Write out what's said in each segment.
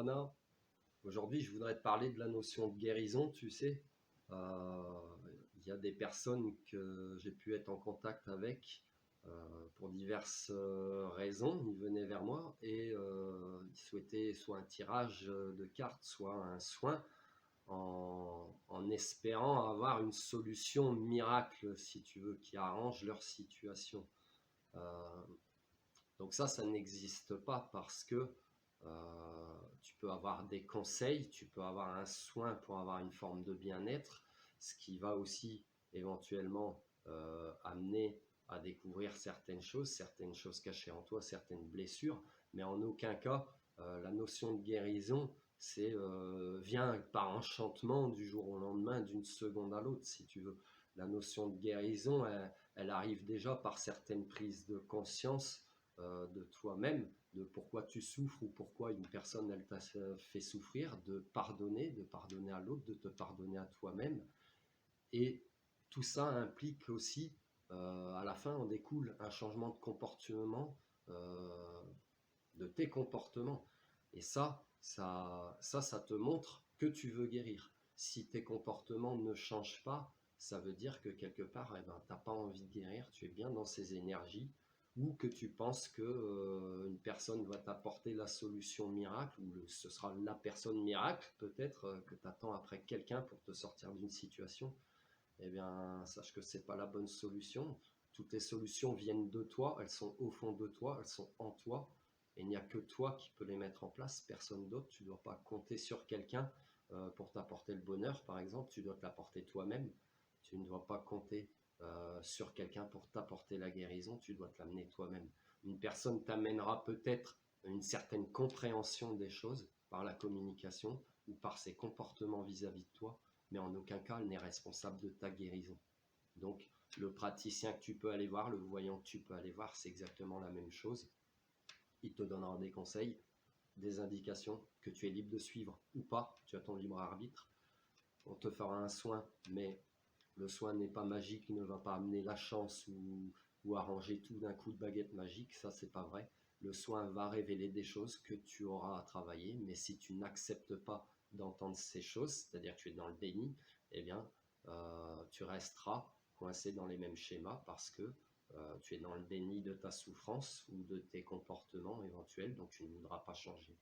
Johanna. Aujourd'hui, je voudrais te parler de la notion de guérison, tu sais. Il y a des personnes que j'ai pu être en contact avec pour diverses raisons. Ils venaient vers moi et ils souhaitaient soit un tirage de cartes, soit un soin en espérant avoir une solution miracle, si tu veux, qui arrange leur situation. Euh, donc ça n'existe pas parce que tu peux avoir des conseils, tu peux avoir un soin pour avoir une forme de bien-être, ce qui va aussi éventuellement amener à découvrir certaines choses cachées en toi, certaines blessures, mais en aucun cas la notion de guérison c'est vient par enchantement du jour au lendemain, d'une seconde à l'autre, si tu veux. La notion de guérison, elle arrive déjà par certaines prises de conscience de toi-même, de pourquoi tu souffres ou pourquoi une personne elle t'a fait souffrir, de pardonner à l'autre, de te pardonner à toi-même. Et tout ça implique aussi, à la fin, en découle un changement de comportement, euh, de tes comportements. Et ça te montre que tu veux guérir. Si tes comportements ne changent pas, ça veut dire que quelque part, eh ben, tu n'as pas envie de guérir, tu es bien dans ces énergies, ou que tu penses que une personne va t'apporter la solution miracle, ou ce sera la personne miracle peut-être que tu attends après quelqu'un pour te sortir d'une situation. Eh bien, sache que c'est pas la bonne solution. Toutes les solutions viennent de toi, elles sont au fond de toi, elles sont en toi, et il n'y a que toi qui peux les mettre en place, personne d'autre. Tu ne dois pas compter sur quelqu'un pour t'apporter le bonheur, par exemple, tu dois te l'apporter toi-même. Tu ne dois pas compter sur quelqu'un pour t'apporter la guérison, tu dois te l'amener toi-même. Une personne t'amènera peut-être une certaine compréhension des choses par la communication ou par ses comportements vis-à-vis de toi, mais en aucun cas elle n'est responsable de ta guérison. Donc le praticien que tu peux aller voir, le voyant que tu peux aller voir, c'est exactement la même chose. Il te donnera des conseils, des indications que tu es libre de suivre ou pas, tu as ton libre arbitre. On te fera un soin, mais le soin n'est pas magique, il ne va pas amener la chance ou arranger tout d'un coup de baguette magique, ça c'est pas vrai. Le soin va révéler des choses que tu auras à travailler, mais si tu n'acceptes pas d'entendre ces choses, c'est-à-dire que tu es dans le déni, eh bien tu resteras coincé dans les mêmes schémas parce que tu es dans le déni de ta souffrance ou de tes comportements éventuels, donc tu ne voudras pas changer.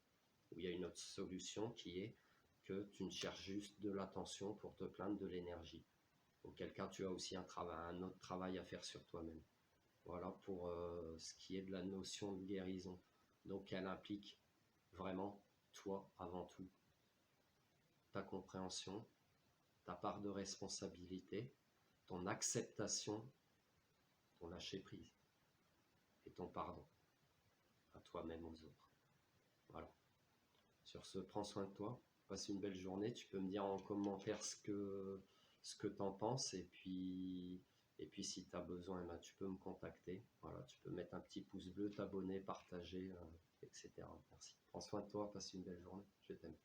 Ou il y a une autre solution qui est que tu ne cherches juste de l'attention pour te plaindre de l'énergie. Auquel cas tu as aussi un autre travail à faire sur toi-même. Voilà pour ce qui est de la notion de guérison. Donc elle implique vraiment toi avant tout, ta compréhension, ta part de responsabilité, ton acceptation, ton lâcher prise et ton pardon à toi-même, aux autres. Voilà. Sur ce, prends soin de toi, passe une belle journée. Tu peux me dire en commentaire ce que tu en penses et puis si tu as besoin, eh ben, tu peux me contacter. Voilà, tu peux mettre un petit pouce bleu, t'abonner, partager, etc. Merci. Prends soin de toi, passe une belle journée. Je t'aime.